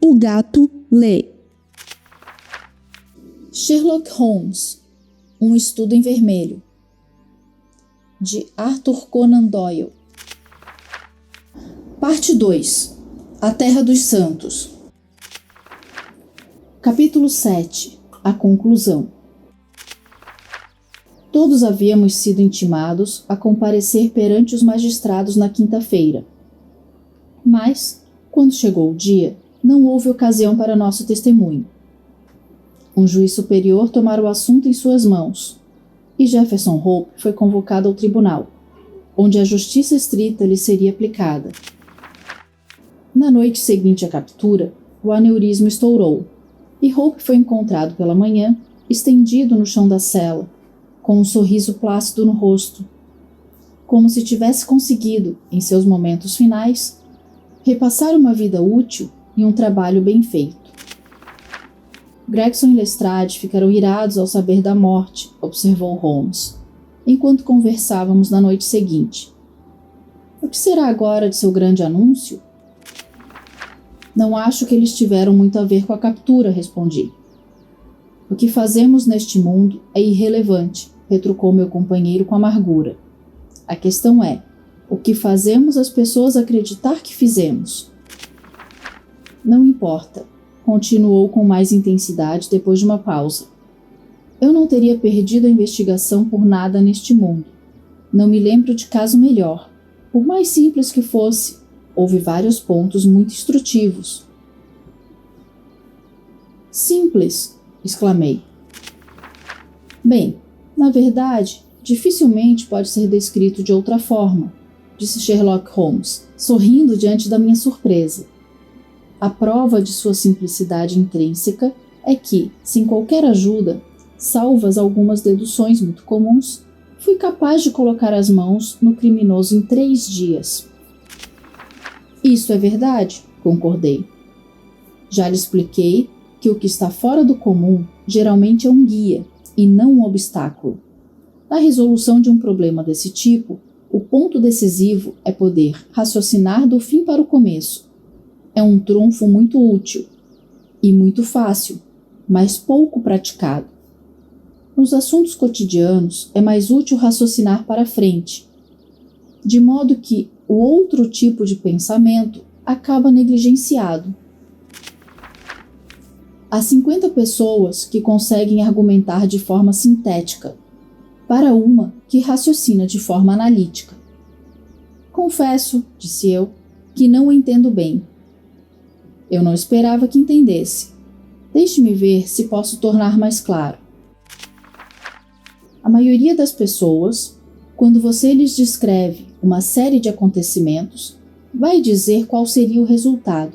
O gato lê. Sherlock Holmes, um estudo em vermelho, de Arthur Conan Doyle. Parte 2. A Terra dos Santos. Capítulo 7. A conclusão. Todos havíamos sido intimados a comparecer perante os magistrados na quinta-feira. Mas, quando chegou o dia, não houve ocasião para nosso testemunho. Um juiz superior tomara o assunto em suas mãos, e Jefferson Hope foi convocado ao tribunal, onde a justiça estrita lhe seria aplicada. Na noite seguinte à captura, o aneurisma estourou, e Hope foi encontrado pela manhã, estendido no chão da cela, com um sorriso plácido no rosto, como se tivesse conseguido, em seus momentos finais, repassar uma vida útil e um trabalho bem feito. Gregson e Lestrade ficaram irados ao saber da morte, observou Holmes, enquanto conversávamos na noite seguinte. O que será agora de seu grande anúncio? Não acho que eles tiveram muito a ver com a captura, respondi. O que fazemos neste mundo é irrelevante, retrucou meu companheiro com amargura. A questão é, o que fazemos as pessoas acreditar que fizemos? Não importa, continuou com mais intensidade depois de uma pausa. Eu não teria perdido a investigação por nada neste mundo. Não me lembro de caso melhor. Por mais simples que fosse, houve vários pontos muito instrutivos. Simples, exclamei. Bem, na verdade, dificilmente pode ser descrito de outra forma, disse Sherlock Holmes, sorrindo diante da minha surpresa. A prova de sua simplicidade intrínseca é que, sem qualquer ajuda, salvas algumas deduções muito comuns, fui capaz de colocar as mãos no criminoso em 3 dias. Isso é verdade, concordei. Já lhe expliquei que o que está fora do comum geralmente é um guia e não um obstáculo. Na resolução de um problema desse tipo, o ponto decisivo é poder raciocinar do fim para o começo. É um trunfo muito útil e muito fácil, mas pouco praticado. Nos assuntos cotidianos, é mais útil raciocinar para frente, de modo que o outro tipo de pensamento acaba negligenciado. Há 50 pessoas que conseguem argumentar de forma sintética, para uma que raciocina de forma analítica. Confesso, disse eu, que não o entendo bem. Eu não esperava que entendesse. Deixe-me ver se posso tornar mais claro. A maioria das pessoas, quando você lhes descreve uma série de acontecimentos, vai dizer qual seria o resultado.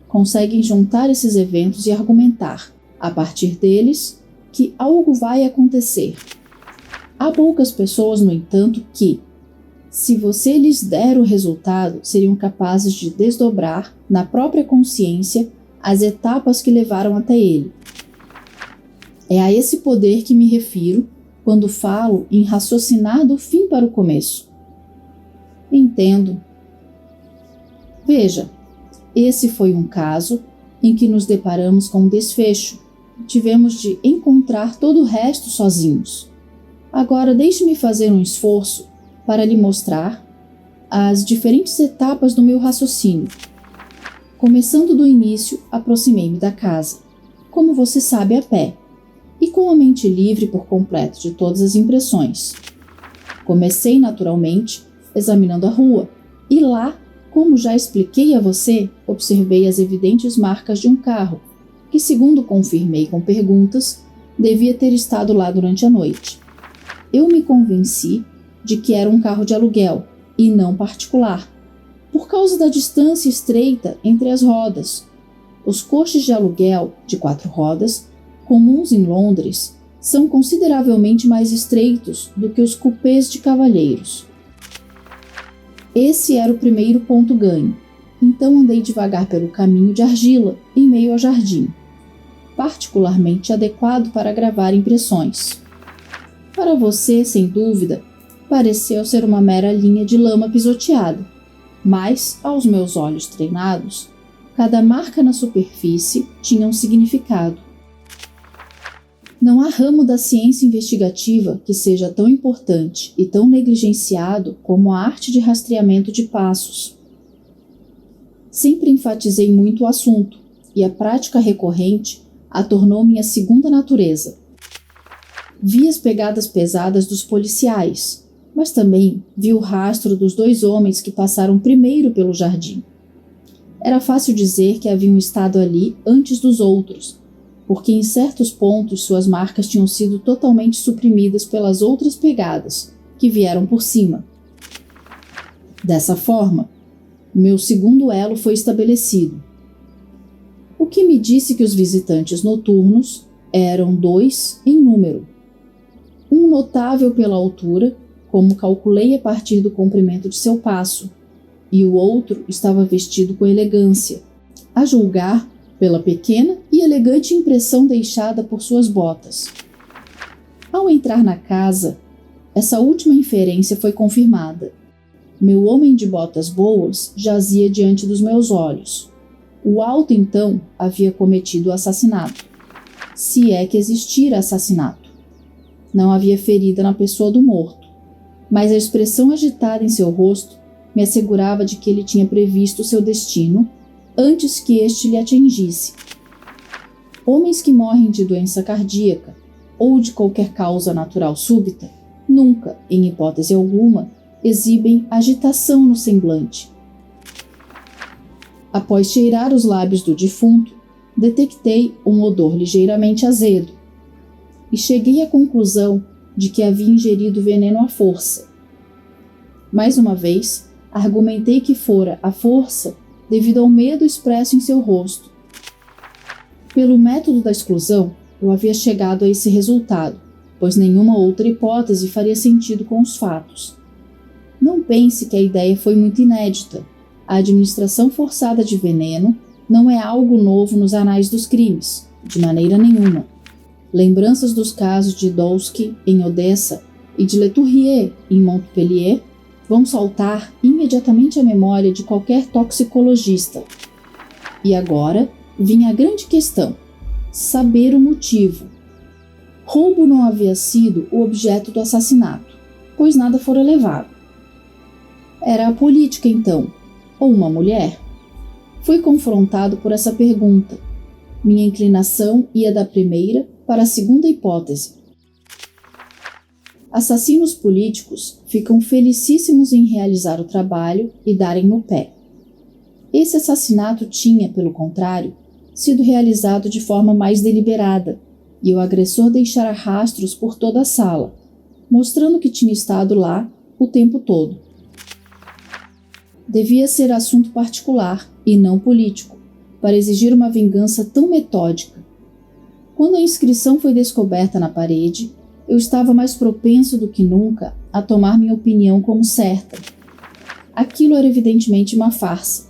Conseguem juntar esses eventos e argumentar, a partir deles, que algo vai acontecer. Há poucas pessoas, no entanto, que, se você lhes der o resultado, seriam capazes de desdobrar, na própria consciência, as etapas que levaram até ele. É a esse poder que me refiro quando falo em raciocinar do fim para o começo. Entendo. Veja, esse foi um caso em que nos deparamos com um desfecho. Tivemos de encontrar todo o resto sozinhos. Agora deixe-me fazer um esforço para lhe mostrar as diferentes etapas do meu raciocínio. Começando do início, aproximei-me da casa, como você sabe, a pé, e com a mente livre por completo de todas as impressões. Comecei, naturalmente, examinando a rua, e lá, como já expliquei a você, observei as evidentes marcas de um carro, que, segundo confirmei com perguntas, devia ter estado lá durante a noite. Eu me convenci de que era um carro de aluguel, e não particular, por causa da distância estreita entre as rodas. Os coches de aluguel de 4 rodas, comuns em Londres, são consideravelmente mais estreitos do que os cupês de cavalheiros. Esse era o primeiro ponto ganho, então andei devagar pelo caminho de argila, em meio ao jardim, particularmente adequado para gravar impressões. Para você, sem dúvida, pareceu ser uma mera linha de lama pisoteada, mas, aos meus olhos treinados, Cada marca na superfície tinha um significado. Não há ramo da ciência investigativa que seja tão importante e tão negligenciado como a arte de rastreamento de passos. Sempre enfatizei muito o assunto, e a prática recorrente a tornou minha segunda natureza. Vi as pegadas pesadas dos policiais, mas também vi o rastro dos 2 homens que passaram primeiro pelo jardim. Era fácil dizer que haviam estado ali antes dos outros, porque em certos pontos suas marcas tinham sido totalmente suprimidas pelas outras pegadas, que vieram por cima. Dessa forma, meu segundo elo foi estabelecido. O que me disse que os visitantes noturnos eram 2 em número. Um notável pela altura, como calculei a partir do comprimento de seu passo, e o outro estava vestido com elegância, a julgar pela pequena e elegante impressão deixada por suas botas. Ao entrar na casa, essa última inferência foi confirmada. Meu homem de botas boas jazia diante dos meus olhos. O alto, então, havia cometido o assassinato. Se é que existira assassinato. Não havia ferida na pessoa do morto, mas a expressão agitada em seu rosto me assegurava de que ele tinha previsto seu destino antes que este lhe atingisse. Homens que morrem de doença cardíaca ou de qualquer causa natural súbita nunca, em hipótese alguma, exibem agitação no semblante. Após cheirar os lábios do defunto, detectei um odor ligeiramente azedo e cheguei à conclusão de que havia ingerido veneno à força. Mais uma vez, argumentei que fora à força devido ao medo expresso em seu rosto. Pelo método da exclusão, eu havia chegado a esse resultado, pois nenhuma outra hipótese faria sentido com os fatos. Não pense que a ideia foi muito inédita. A administração forçada de veneno não é algo novo nos anais dos crimes, de maneira nenhuma. Lembranças dos casos de Dolsky em Odessa e de Letourrier em Montpellier vão saltar imediatamente à memória de qualquer toxicologista. E agora vinha a grande questão: saber o motivo. Roubo não havia sido o objeto do assassinato, pois nada fora levado. Era a política, então, ou uma mulher? Fui confrontado por essa pergunta. Minha inclinação ia da primeira para a segunda hipótese. Assassinos políticos ficam felicíssimos em realizar o trabalho e darem no pé. Esse assassinato tinha, pelo contrário, sido realizado de forma mais deliberada, e o agressor deixara rastros por toda a sala, mostrando que tinha estado lá o tempo todo. Devia ser assunto particular e não político, para exigir uma vingança tão metódica. Quando a inscrição foi descoberta na parede, eu estava mais propenso do que nunca a tomar minha opinião como certa. Aquilo era evidentemente uma farsa.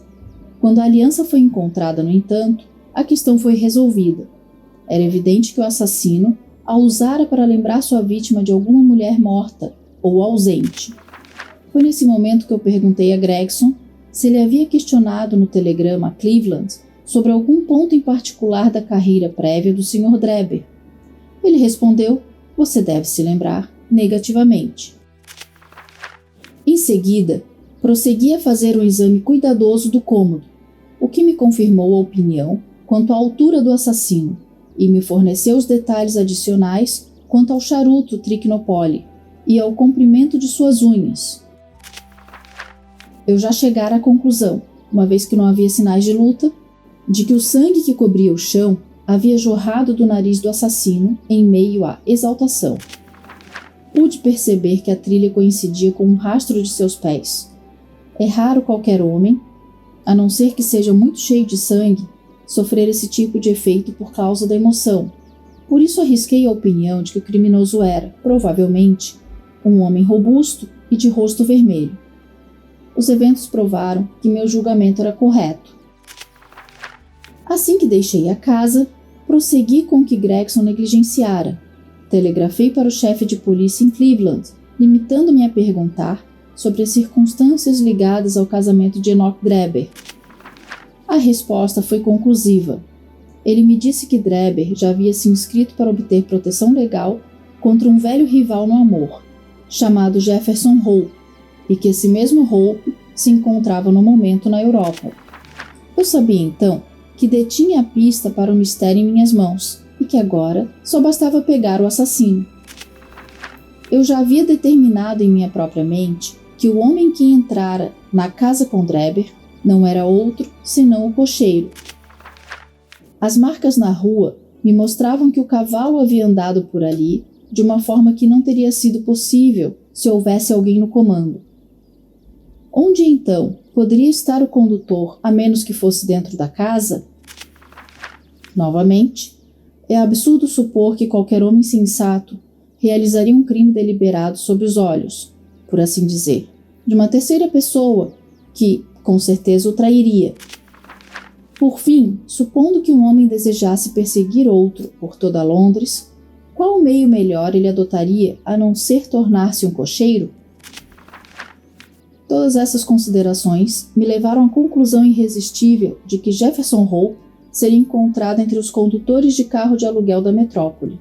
Quando a aliança foi encontrada, no entanto, a questão foi resolvida. Era evidente que o assassino a usara para lembrar sua vítima de alguma mulher morta ou ausente. Foi nesse momento que eu perguntei a Gregson se ele havia questionado no telegrama a Cleveland sobre algum ponto em particular da carreira prévia do Sr. Drebber. Ele respondeu: "Você deve se lembrar", negativamente. Em seguida, prossegui a fazer um exame cuidadoso do cômodo, o que me confirmou a opinião quanto à altura do assassino e me forneceu os detalhes adicionais quanto ao charuto Trichinopoly e ao comprimento de suas unhas. Eu já chegara à conclusão, uma vez que não havia sinais de luta, de que o sangue que cobria o chão havia jorrado do nariz do assassino em meio à exaltação. Pude perceber que a trilha coincidia com o rastro de seus pés. É raro qualquer homem, a não ser que seja muito cheio de sangue, sofrer esse tipo de efeito por causa da emoção. Por isso arrisquei a opinião de que o criminoso era, provavelmente, um homem robusto e de rosto vermelho. Os eventos provaram que meu julgamento era correto. Assim que deixei a casa, prossegui com o que Gregson negligenciara. Telegrafei para o chefe de polícia em Cleveland, limitando-me a perguntar sobre as circunstâncias ligadas ao casamento de Enoch Drebber. A resposta foi conclusiva. Ele me disse que Drebber já havia se inscrito para obter proteção legal contra um velho rival no amor, chamado Jefferson Hope, e que esse mesmo Hope se encontrava no momento na Europa. Eu sabia então que detinha a pista para o mistério em minhas mãos e que agora só bastava pegar o assassino. Eu já havia determinado em minha própria mente que o homem que entrara na casa com Drebber não era outro senão o cocheiro. As marcas na rua me mostravam que o cavalo havia andado por ali de uma forma que não teria sido possível se houvesse alguém no comando. Onde então poderia estar o condutor a menos que fosse dentro da casa? Novamente, é absurdo supor que qualquer homem sensato realizaria um crime deliberado sob os olhos, por assim dizer, de uma terceira pessoa que, com certeza, o trairia. Por fim, supondo que um homem desejasse perseguir outro por toda Londres, qual meio melhor ele adotaria a não ser tornar-se um cocheiro? Todas essas considerações me levaram à conclusão irresistível de que Jefferson Hope seria encontrado entre os condutores de carro de aluguel da metrópole.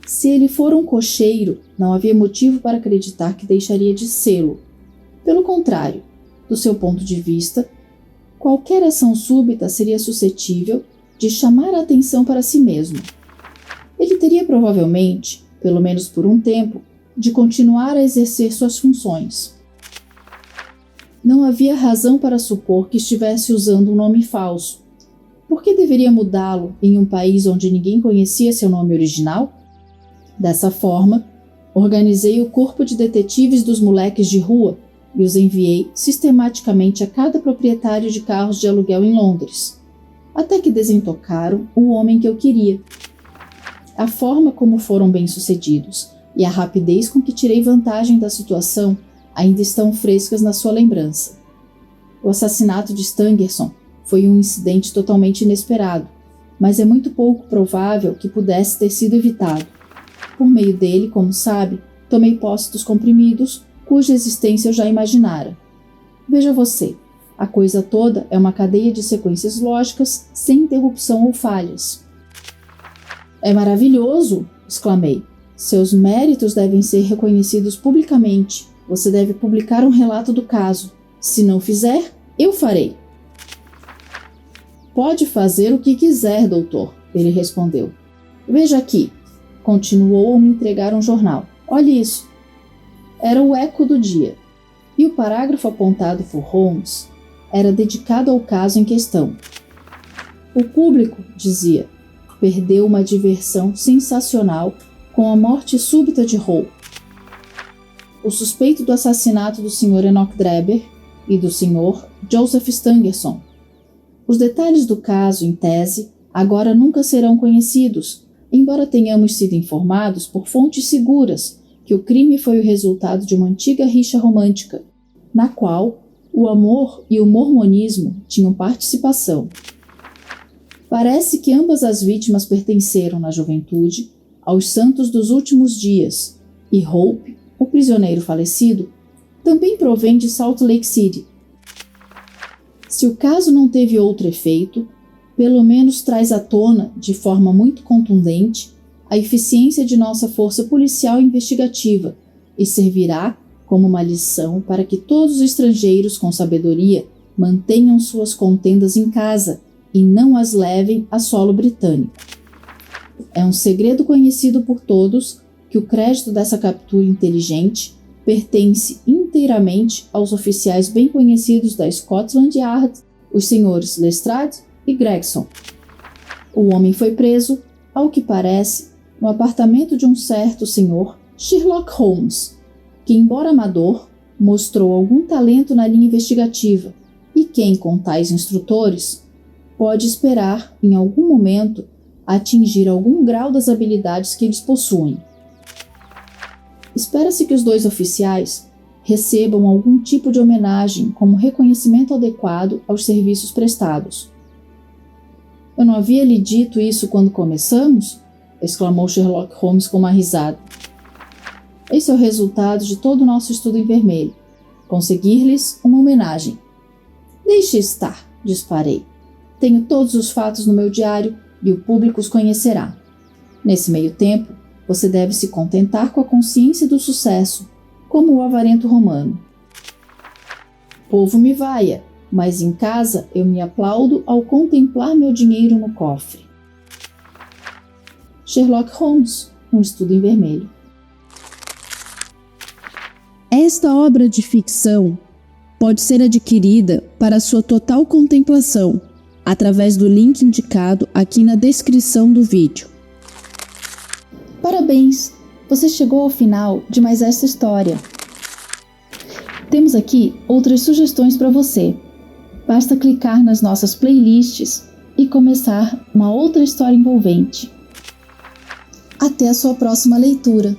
Se ele for um cocheiro, não havia motivo para acreditar que deixaria de sê-lo. Pelo contrário, do seu ponto de vista, qualquer ação súbita seria suscetível de chamar a atenção para si mesmo. Ele teria provavelmente, pelo menos por um tempo, de continuar a exercer suas funções. Não havia razão para supor que estivesse usando um nome falso. Por que deveria mudá-lo em um país onde ninguém conhecia seu nome original? Dessa forma, organizei o corpo de detetives dos moleques de rua e os enviei sistematicamente a cada proprietário de carros de aluguel em Londres, até que desentocaram o homem que eu queria. A forma como foram bem-sucedidos e a rapidez com que tirei vantagem da situação ainda estão frescas na sua lembrança. O assassinato de Stangerson foi um incidente totalmente inesperado, mas é muito pouco provável que pudesse ter sido evitado. Por meio dele, como sabe, tomei posse dos comprimidos, cuja existência eu já imaginara. Veja você, a coisa toda é uma cadeia de sequências lógicas sem interrupção ou falhas. É maravilhoso! Exclamei. Seus méritos devem ser reconhecidos publicamente. Você deve publicar um relato do caso. Se não fizer, eu farei. Pode fazer o que quiser, doutor, ele respondeu. Veja aqui. Continuou a me entregar um jornal. Olhe isso. Era o Eco do dia. E o parágrafo apontado por Holmes era dedicado ao caso em questão. O público, dizia, perdeu uma diversão sensacional com a morte súbita de Hope. O suspeito do assassinato do Sr. Enoch Drebber e do Sr. Joseph Stangerson. Os detalhes do caso, em tese, agora nunca serão conhecidos, embora tenhamos sido informados por fontes seguras que o crime foi o resultado de uma antiga rixa romântica, na qual o amor e o mormonismo tinham participação. Parece que ambas as vítimas pertenceram, na juventude, aos santos dos últimos dias, e Hope, o prisioneiro falecido, também provém de Salt Lake City. Se o caso não teve outro efeito, pelo menos traz à tona, de forma muito contundente, a eficiência de nossa força policial investigativa e servirá como uma lição para que todos os estrangeiros com sabedoria mantenham suas contendas em casa e não as levem a solo britânico. É um segredo conhecido por todos que o crédito dessa captura inteligente pertence inteiramente aos oficiais bem conhecidos da Scotland Yard, os senhores Lestrade e Gregson. O homem foi preso, ao que parece, no apartamento de um certo senhor Sherlock Holmes, que, embora amador, mostrou algum talento na linha investigativa e quem, com tais instrutores, pode esperar, em algum momento, atingir algum grau das habilidades que eles possuem. Espera-se que os dois oficiais recebam algum tipo de homenagem como reconhecimento adequado aos serviços prestados. Eu não havia lhe dito isso quando começamos? Exclamou Sherlock Holmes com uma risada. Esse é o resultado de todo o nosso estudo em vermelho. Conseguir-lhes uma homenagem. Deixe estar, disparei. Tenho todos os fatos no meu diário e o público os conhecerá. Nesse meio tempo, você deve se contentar com a consciência do sucesso, como o avarento romano. O povo me vaia, mas em casa eu me aplaudo ao contemplar meu dinheiro no cofre. Sherlock Holmes, um estudo em vermelho. Esta obra de ficção pode ser adquirida para sua total contemplação através do link indicado aqui na descrição do vídeo. Parabéns! Você chegou ao final de mais esta história. Temos aqui outras sugestões para você. Basta clicar nas nossas playlists e começar uma outra história envolvente. Até a sua próxima leitura!